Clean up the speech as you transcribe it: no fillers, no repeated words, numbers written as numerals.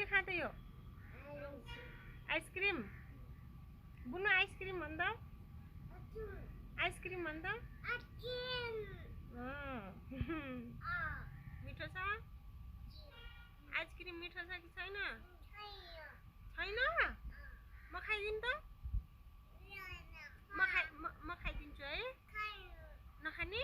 खाँदै हो? आइसक्रिम बुनु आइसक्रिम भन्दा आइसक्रिम भन्दा मिठो छ आइसक्रिम मिठो छ कि छैन छैन म खाइदिनु त म खाइदिन्छु है नखाने